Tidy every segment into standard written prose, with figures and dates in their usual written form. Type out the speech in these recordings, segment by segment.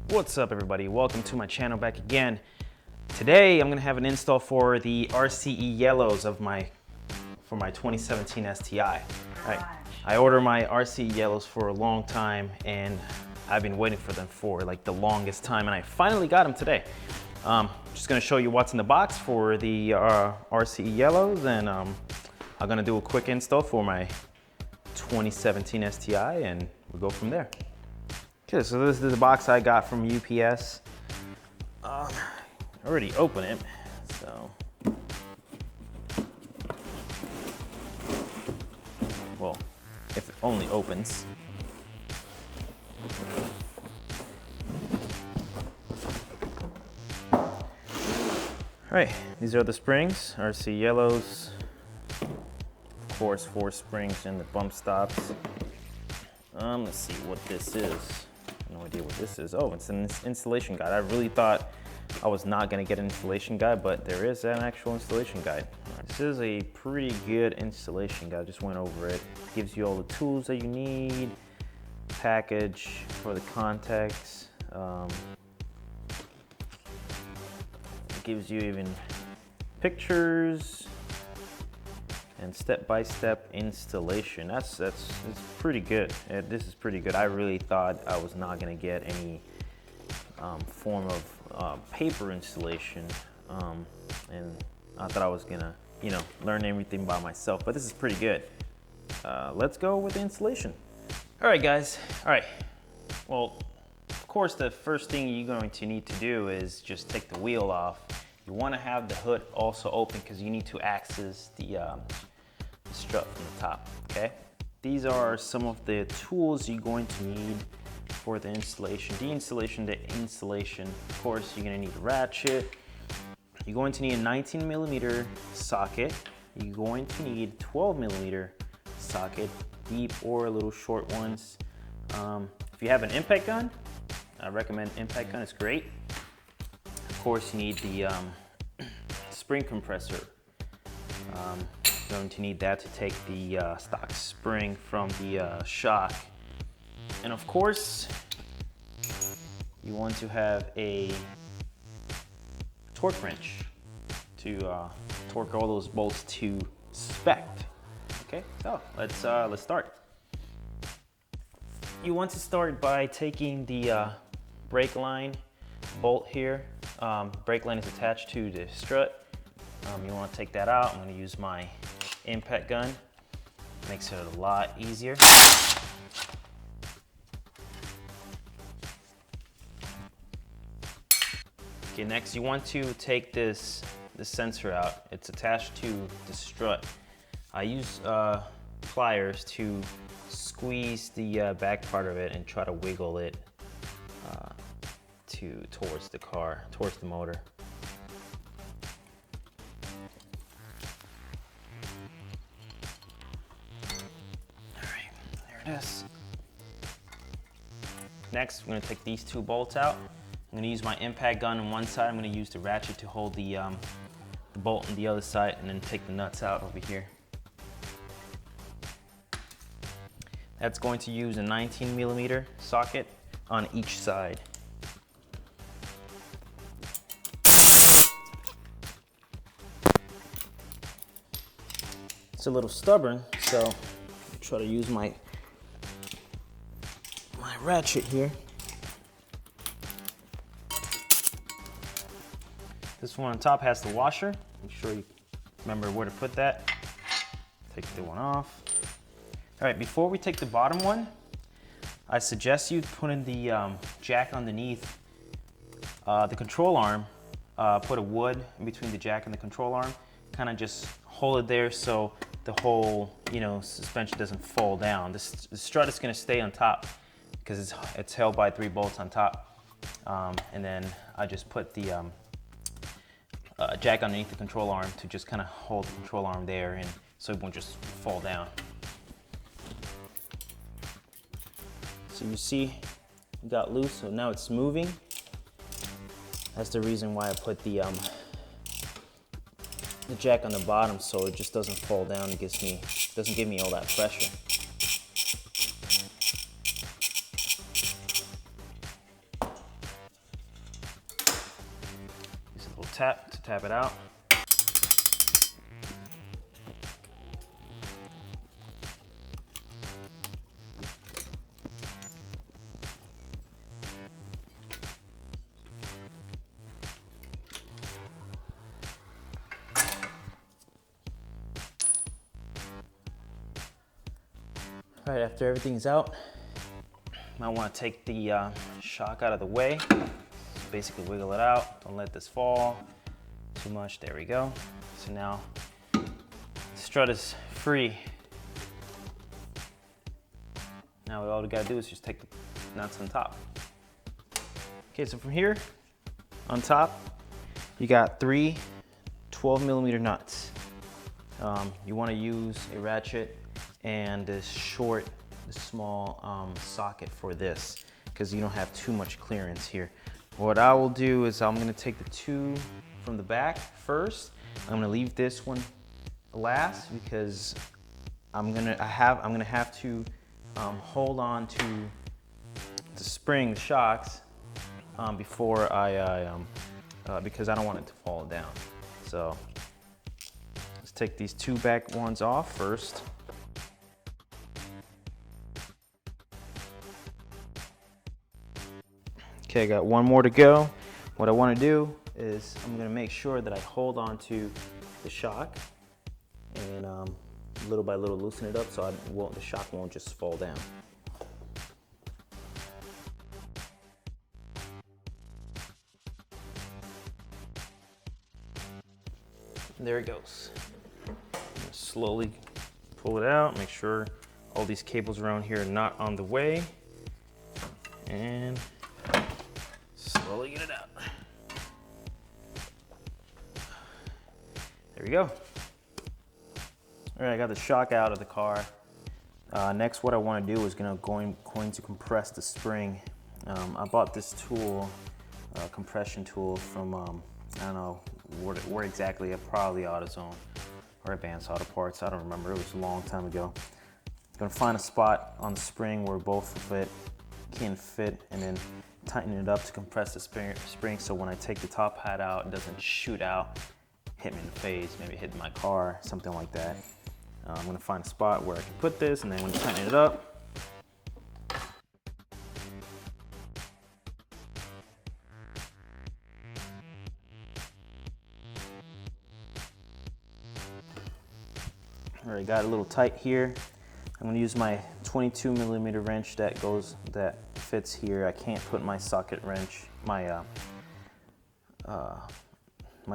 What's up everybody, welcome to my channel back again. Today I'm gonna have an install for the RCE yellows for my 2017 STI. I ordered my RCE yellows for a long time and I've been waiting for them for like the longest time, and I finally got them today. Just gonna show you what's in the box for the RCE yellows, and I'm gonna do a quick install for my 2017 STI and we'll go from there. Okay, so this is the box I got from UPS. I already opened it, so. Well, if it only opens. All right, these are the springs, RC yellows. Of course, 4 springs and the bump stops. Let's see what this is. No idea what this is. Oh, it's an installation guide. I really thought I was not gonna get an installation guide, but there is an actual installation guide. This is a pretty good installation guide. I just went over it. Gives you all the tools that you need, package for the contacts. It gives you even pictures and step-by-step installation. It's pretty good. This is pretty good. I really thought I was not gonna get any form of paper installation, and I thought I was gonna, learn everything by myself, but this is pretty good. Let's go with the installation. All right, guys. All right. Well, of course, the first thing you're going to need to do is just take the wheel off. You want to have the hood also open because you need to access the strut from the top, okay? These are some of the tools you're going to need for the installation. The installation, of course, you're gonna need a ratchet. You're going to need a 19mm socket. You're going to need 12mm socket, deep or a little short ones. If you have an impact gun, I recommend impact gun, it's great. Of course, you need the spring compressor. You're going to need that to take the stock spring from the shock. And of course, you want to have a torque wrench to torque all those bolts to spec. Okay, so let's start. You want to start by taking the brake line bolt here. Brake line is attached to the strut. You want to take that out. I'm going to use my impact gun. Makes it a lot easier. Okay, next you want to take the sensor out. It's attached to the strut. I use pliers to squeeze the back part of it and try to wiggle it towards the car, towards the motor. Yes. Next, I'm going to take these 2 bolts out. I'm going to use my impact gun on one side. I'm going to use the ratchet to hold the bolt on the other side, and then take the nuts out over here. That's going to use a 19mm socket on each side. It's a little stubborn, so I'll try to use my ratchet here. This one on top has the washer. Make sure you remember where to put that. Take the one off. All right, before we take the bottom one, I suggest you put in the jack underneath the control arm. Put a wood in between the jack and the control arm. Kind of just hold it there so the whole suspension doesn't fall down. The strut is going to stay on top because it's held by 3 bolts on top. And then I just put the jack underneath the control arm to just kind of hold the control arm there, and so it won't just fall down. So you see it got loose, so now it's moving. That's the reason why I put the jack on the bottom, so it just doesn't fall down. It doesn't give me all that pressure. tap to tap it out. All right, after everything's out, I want to take the shock out of the way. Basically wiggle it out, don't let this fall too much. There we go. So now the strut is free. Now all we gotta do is just take the nuts on top. Okay, so from here on top, you got 3 12mm nuts. You want to use a ratchet and this small socket for this, because you don't have too much clearance here. What I will do is I'm going to take the 2 from the back first. I'm going to leave this one last because I'm going to have to hold on to the spring, the shocks, before because I don't want it to fall down. So let's take these 2 back ones off first. Okay, I got 1 more to go. What I want to do is I'm going to make sure that I hold on to the shock and little by little loosen it up so the shock won't just fall down. There it goes. Slowly pull it out, make sure all these cables around here are not on the way, and slowly get it out. There we go. All right, I got the shock out of the car. Next, what I want to do is going to compress the spring. I bought this tool, compression tool from I don't know where exactly, probably AutoZone or Advanced Auto Parts. I don't remember. It was a long time ago. I'm gonna find a spot on the spring where both of it can fit, and then tighten it up to compress the spring so when I take the top hat out, it doesn't shoot out, hit me in the face, maybe hit my car, something like that. I'm gonna find a spot where I can put this, and then when you tighten it up, all right, got a little tight here. I'm gonna use my 22mm wrench that fits here. I can't put my socket wrench, my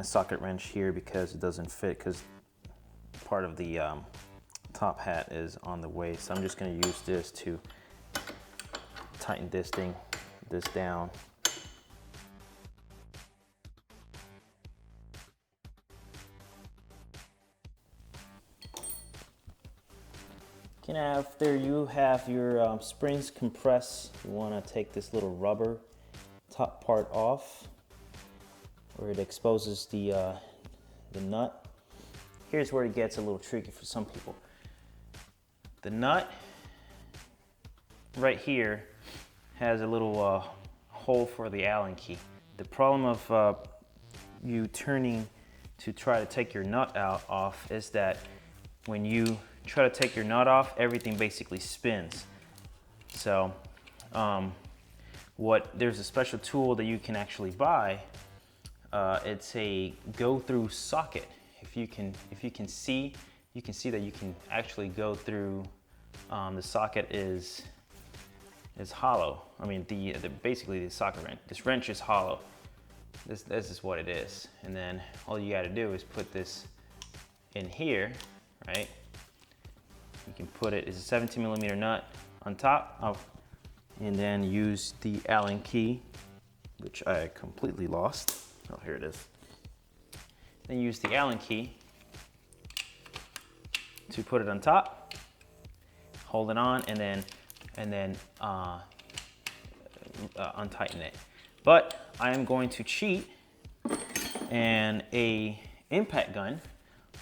socket wrench here because it doesn't fit, because part of the top hat is on the way. So I'm just gonna use this to tighten this down. Okay, after you have your springs compressed, you want to take this little rubber top part off where it exposes the nut. Here's where it gets a little tricky for some people. The nut right here has a little hole for the Allen key. The problem of you turning to try to take your nut off is that when you try to take your nut off, everything basically spins. So there's a special tool that you can actually buy. It's a go-through socket. If you can see that you can actually go through. The socket is hollow. I mean, basically the socket wrench. This wrench is hollow. This is what it is. And then all you got to do is put this in here, right? You can put it, it's a 17mm nut on top, and then use the Allen key, which I completely lost. Oh, here it is. Then use the Allen key to put it on top, hold it on, and then untighten it. But I am going to cheat, and a impact gun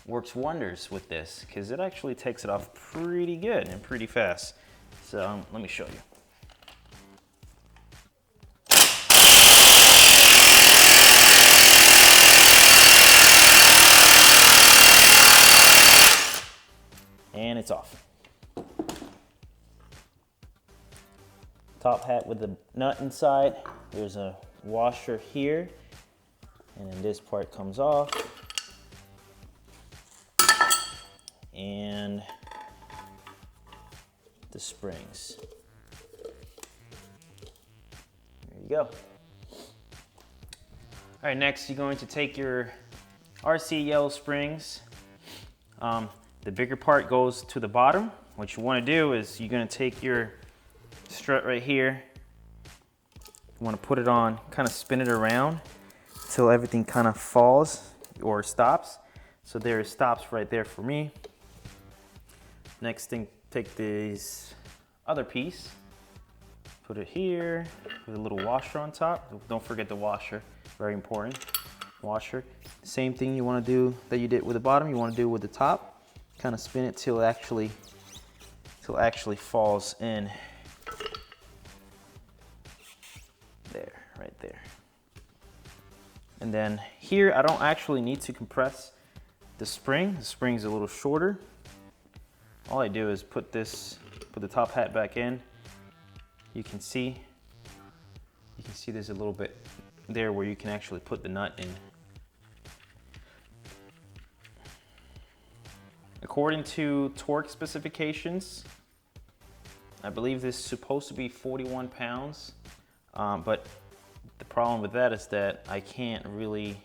works wonders with this because it actually takes it off pretty good and pretty fast. So let me show you. it's off. Top hat with the nut inside. There's a washer here, and then this part comes off. And the springs. There you go. All right, next you're going to take your RCE yellow springs. The bigger part goes to the bottom. What you want to do is you're going to take your strut right here. You want to put it on, kind of spin it around until everything kind of falls or stops. So there it stops right there for me. Next thing, take this other piece, put it here with a little washer on top. Don't forget the washer, very important. Washer. Same thing you want to do that you did with the bottom, you want to do with the top. Kind of spin it till it actually falls in. There, right there. And then here, I don't actually need to compress the spring. The spring's a little shorter. All I do is put the top hat back in. You can see there's a little bit there where you can actually put the nut in. According to torque specifications, I believe this is supposed to be 41 pounds, but the problem with that is that I can't really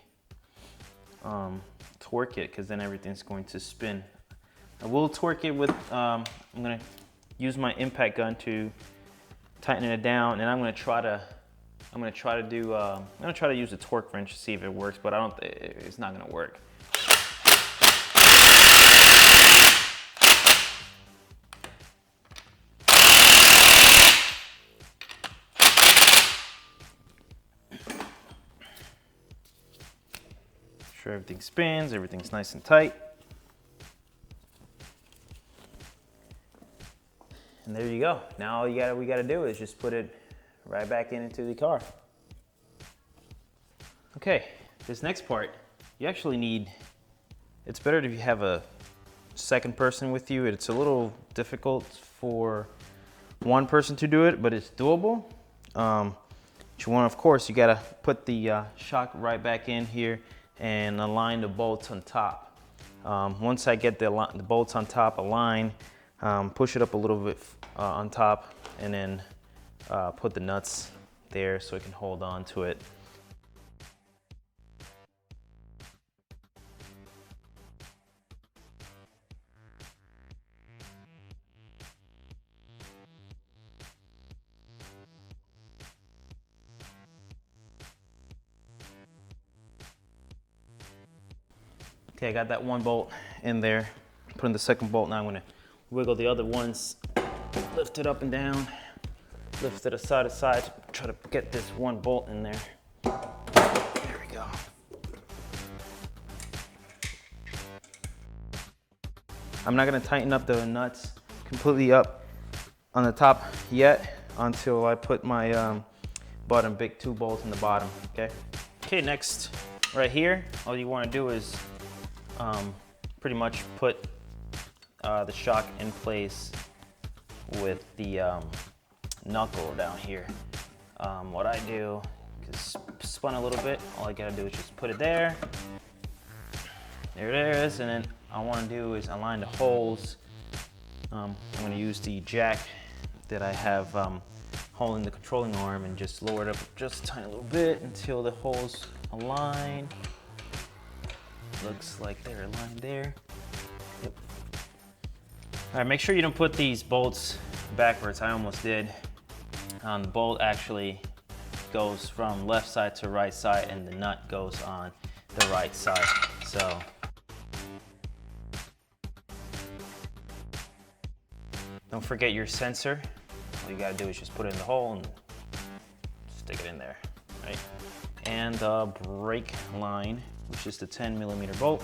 torque it because then everything's going to spin. I will torque it with, I'm gonna use my impact gun to tighten it down, and I'm gonna try to use a torque wrench to see if it works, but it's not gonna work. Sure everything spins, everything's nice and tight. And there you go. Now all we gotta do is just put it right back into the car. Okay, this next part, you actually need, it's better if you have a second person with you. It's a little difficult for one person to do it, but it's doable. But you want, of course, you gotta put the shock right back in here and align the bolts on top. Once I get the bolts on top aligned, push it up a little bit on top, and then put the nuts there so it can hold on to it. Okay, I got that one bolt in there. Put in the second bolt. Now I'm gonna wiggle the other ones, lift it up and down, lift it side to side, try to get this one bolt in there. There we go. I'm not gonna tighten up the nuts completely up on the top yet until I put my bottom big 2 bolts in the bottom, okay? Okay, next, right here, all you wanna do is pretty much put the shock in place with the knuckle down here. What I do is spun a little bit. All I gotta do is just put it there. There it is, and then all I wanna do is align the holes. I'm gonna use the jack that I have holding the controlling arm and just lower it up just a tiny little bit until the holes align. Looks like they're aligned there. Yep. All right, make sure you don't put these bolts backwards. I almost did. The bolt actually goes from left side to right side, and the nut goes on the right side. So don't forget your sensor. All you gotta do is just put it in the hole and stick it in there, right? And the brake line, which is the 10mm bolt.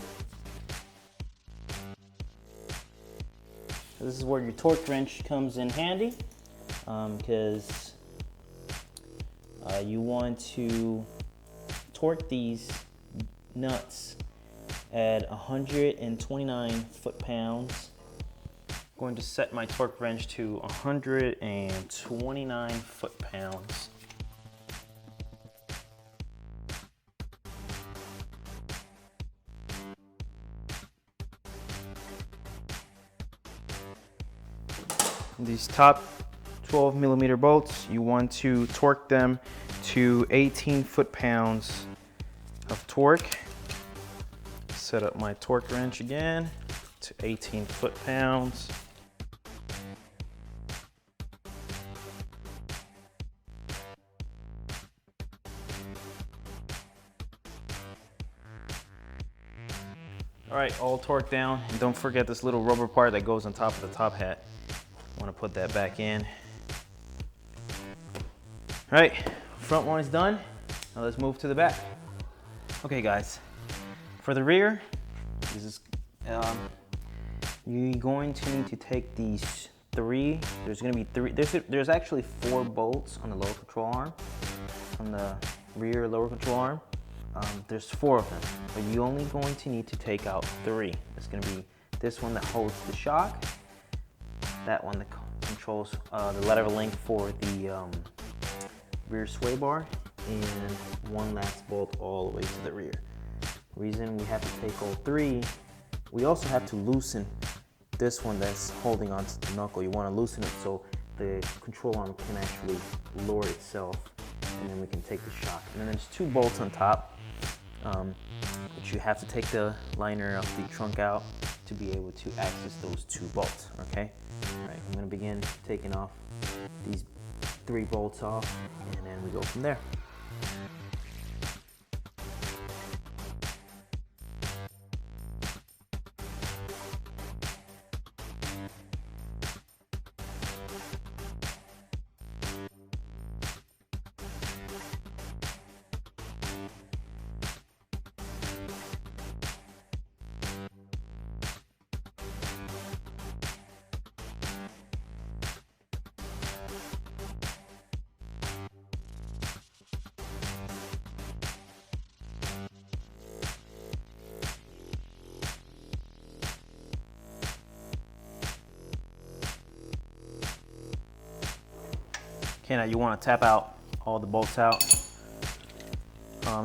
This is where your torque wrench comes in handy, because you want to torque these nuts at 129 foot-pounds. Of going to set my torque wrench to 129 foot-pounds. These top 12mm bolts, you want to torque them to 18 foot-pounds of torque. Set up my torque wrench again to 18 foot-pounds. All right, all torqued down. And don't forget this little rubber part that goes on top of the top hat. I want to put that back in. All right, front one is done. Now let's move to the back. Okay guys, for the rear, this is, you're going to need to take these three, there's gonna be three, there's actually 4 bolts on the lower control arm, on the rear lower control arm. There's 4 of them, but you're only going to need to take out 3. It's gonna be this one that holds the shock, that one that controls the lever link for the rear sway bar, and one last bolt all the way to the rear. Reason we have to take all 3, we also have to loosen this one that's holding onto the knuckle. You want to loosen it so the control arm can actually lower itself, and then we can take the shock. And then there's 2 bolts on top, but you have to take the liner of the trunk out to be able to access those 2 bolts, okay? All right, I'm gonna begin taking off these 3 bolts off, and then we go from there. Okay, now you want to tap out all the bolts out.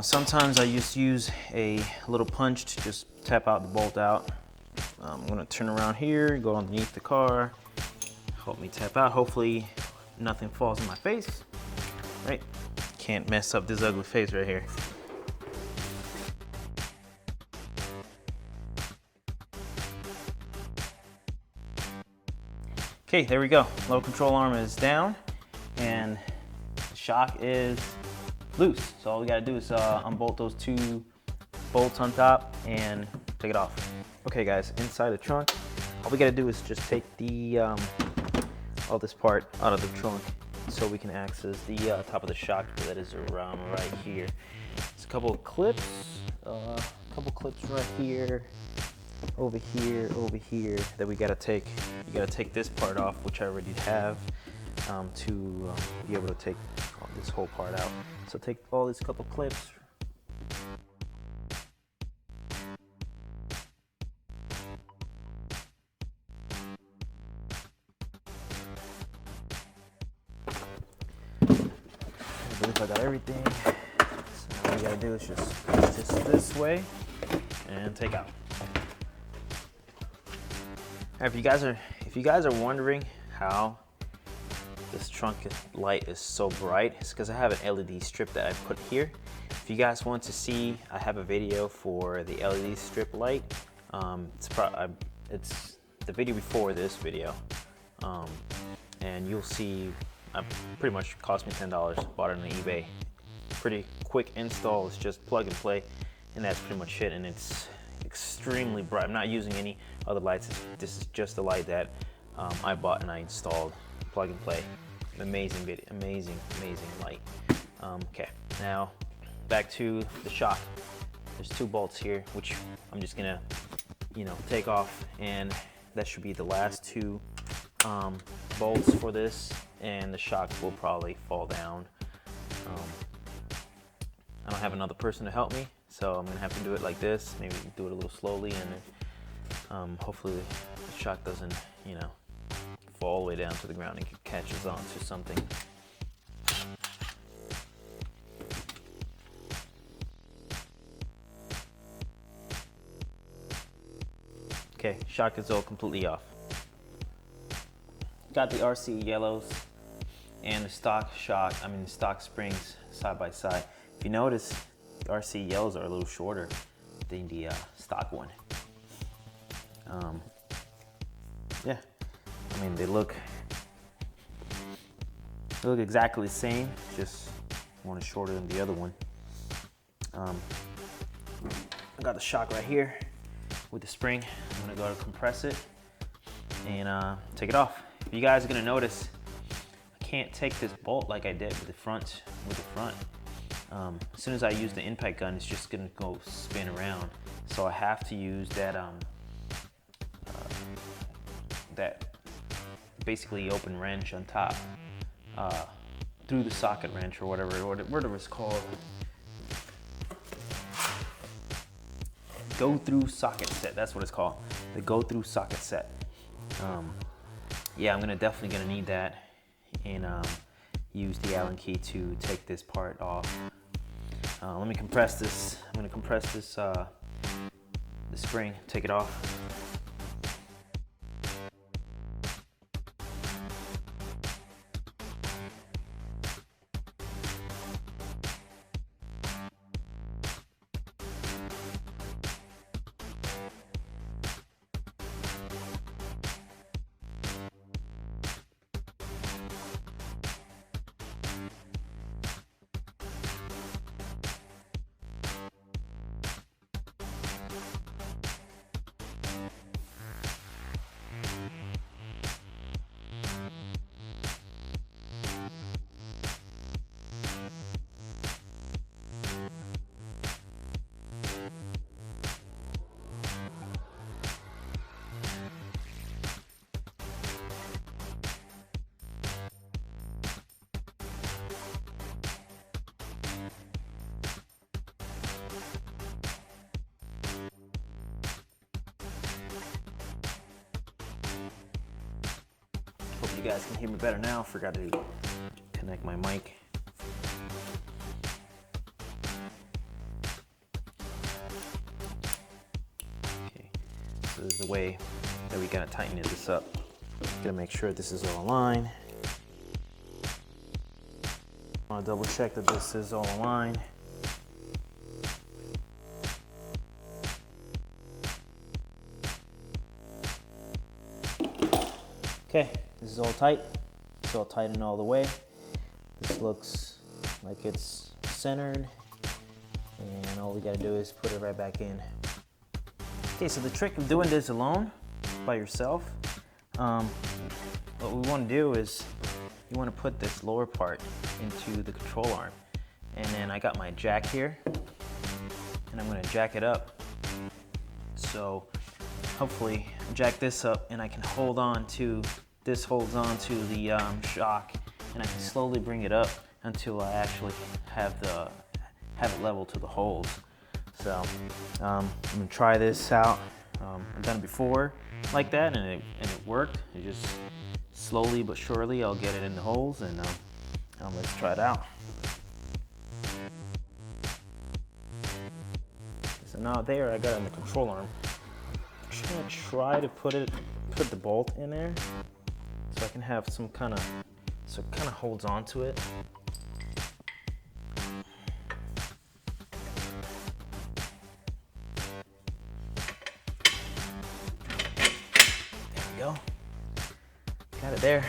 Sometimes I just use a little punch to just tap out the bolt out. I'm going to turn around here, go underneath the car, help me tap out. Hopefully nothing falls in my face. Right? Can't mess up this ugly face right here. Okay, there we go. Lower control arm is down, and the shock is loose. So all we gotta do is unbolt those 2 bolts on top and take it off. Okay guys, inside the trunk, all we gotta do is just take the all this part out of the trunk so we can access the top of the shock that is around right here. There's a couple of clips, right here, over here that we gotta take. You gotta take this part off, which I already have, to be able to take this whole part out. So take all these couple clips. I believe I got everything. So all we gotta do is just push this this way and take out. If you guys are wondering how this trunk light is so bright, it's because I have an LED strip that I put here. If you guys want to see, I have a video for the LED strip light. It's the video before this video, and you'll see. Pretty much cost me $10. Bought it on eBay. Pretty quick install. It's just plug and play, and that's pretty much it. And it's extremely bright. I'm not using any other lights. This is just the light that I bought and I installed. Plug and play. Amazing video. Amazing light. Okay, now back to the shock. There's 2 bolts here, which I'm just gonna, take off, and that should be the last 2 bolts for this, and the shock will probably fall down. I don't have another person to help me, so I'm gonna have to do it like this. Maybe do it a little slowly, and hopefully the shock doesn't, fall all the way down to the ground and catches onto something. Okay, shock is all completely off. Got the RCE yellows and the stock shock, the stock springs side by side. If you notice, the RCE yellows are a little shorter than the stock one. Yeah, they look exactly the same, just one is shorter than the other one. I got the shock right here with the spring. I'm gonna go to compress it and take it off. You guys are gonna notice I can't take this bolt like I did with the front. As soon as I use the impact gun, it's just gonna go spin around. So I have to use that basically open wrench on top through the socket wrench or whatever it's called. Go through socket set, that's what it's called. The go through socket set. Yeah, I'm definitely gonna need that and use the Allen key to take this part off. Let me compress this. I'm gonna compress this the spring, take it off. Hope you guys can hear me better now. Forgot to connect my mic. Okay, so this is the way that we gotta tighten this up. Gotta make sure this is all aligned. I wanna double check that this is all aligned. Okay, this is all tight. It's all tightened all the way. This looks like it's centered. And all we gotta do is put it right back in. Okay, so the trick of doing this alone, by yourself, what we wanna do is, you wanna put this lower part into the control arm. And then I got my jack here, and I'm gonna jack it up. So hopefully jack this up and I can hold on to, this holds on to the shock, and I can slowly bring it up until I actually have it level to the holes. So I'm gonna try this out. I've done it before like that and it worked. It just slowly but surely I'll get it in the holes, and let's try it out. So now there I got it in the control arm. I'm just gonna try to put the bolt in there so I can have some kind of, so it kind of holds on to it. There we go. Got it there.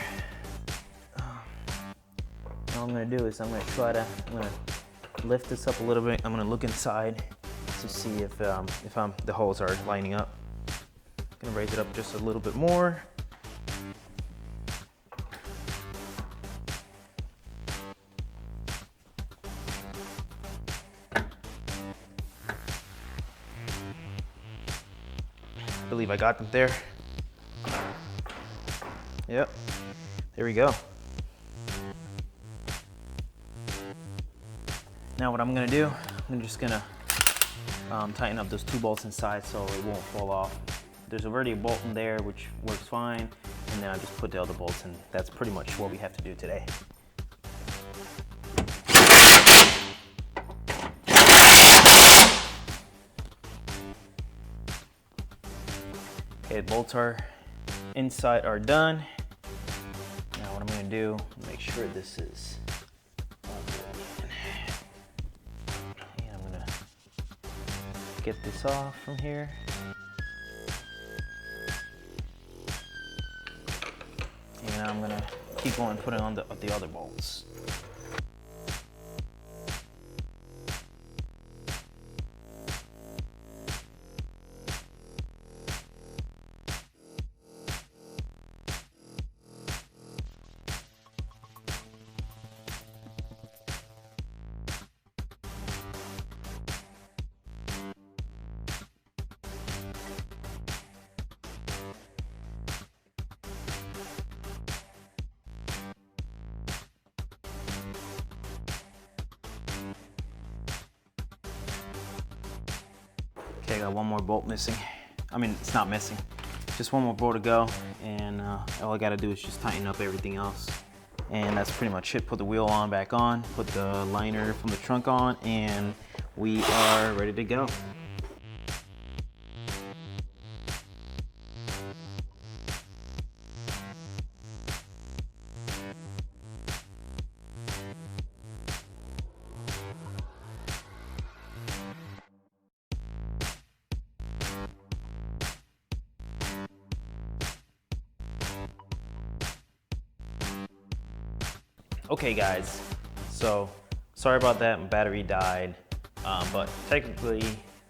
All I'm gonna do is I'm gonna lift this up a little bit. I'm gonna look inside to see if the holes are lining up. Gonna raise it up just a little bit more. I believe I got them there. Yep, there we go. Now what I'm gonna do, I'm just gonna tighten up those two bolts inside so it won't fall off. There's already a bolt in there which works fine. and then I just put the other bolts in. That's pretty much what we have to do today. Okay, the bolts are inside are done. Now what I'm gonna do, make sure this is all good. And I'm gonna get this off from here. And I'm gonna keep going, putting on the other bolts. Okay, I got one more bolt missing. I mean, it's not missing. Just one more bolt to go, and all I gotta do is just tighten up everything else. And that's pretty much it. Put the wheel on back on, put the liner from the trunk on, and we are ready to go. Okay guys, so sorry about that, my battery died, but technically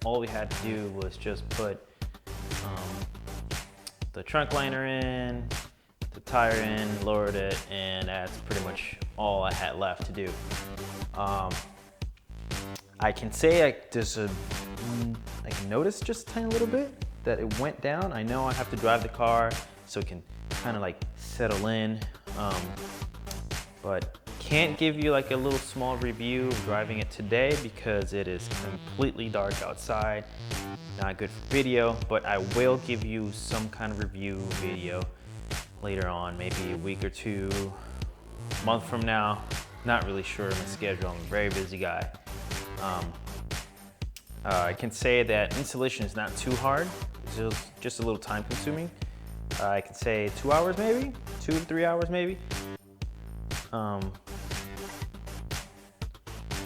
all we had to do was just put the trunk liner in, the tire in, lowered it, and that's pretty much all I had left to do. I can say I can notice just a tiny little bit that it went down. I know I have to drive the car so it can kind of like settle in. But can't give you like a little small review of driving it today because it is completely dark outside. Not good for video, but I will give you some kind of review video later on, maybe a week or two, a month from now. Not really sure of my schedule, I'm a very busy guy. I can say that installation is not too hard, it's just a little time consuming. I can say 2 hours maybe, 2 to 3 hours maybe.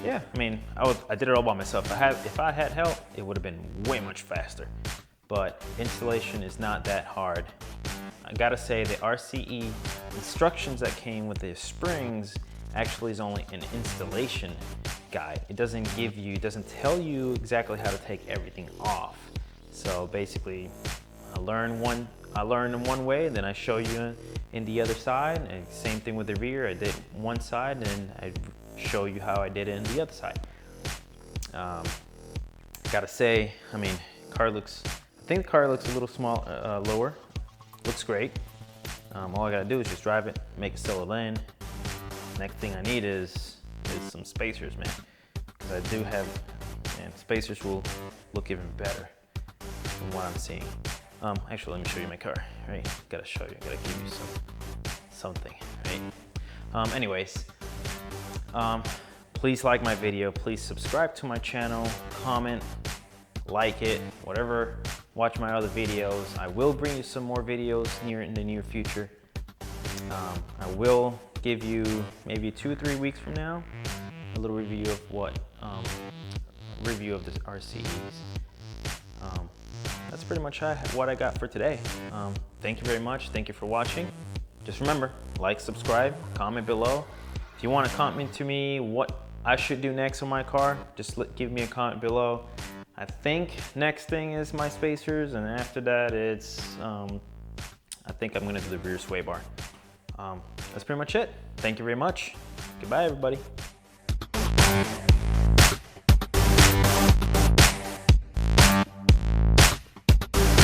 Yeah, I mean, I did it all by myself. If I had help, it would have been way much faster. But installation is not that hard. I gotta say the RCE instructions that came with the springs actually is only an installation guide. It doesn't tell you exactly how to take everything off. So basically, I learned in one way, then I show you in the other side. And same thing with the rear. I did one side, and I show you how I did it in the other side. Gotta say, I mean, I think the car looks a little small, lower. Looks great. All I gotta do is just drive it, make it settle in. Next thing I need is some spacers, man. Because I do have, and spacers will look even better from what I'm seeing. Actually, let me show you my car, right? Gotta show you, gotta give you something, right? Anyways, please like my video, please subscribe to my channel, comment, like it, whatever. Watch my other videos. I will bring you some more videos in the near future. I will give you maybe 2 or 3 weeks from now a little review of review of the RCEs. That's pretty much what I got for today. Thank you very much. Thank you for watching. Just remember, like, subscribe, comment below. If you want to comment to me what I should do next on my car, just give me a comment below. I think next thing is my spacers, and after that it's, I think I'm gonna do the rear sway bar. That's pretty much it. Thank you very much. Goodbye, everybody.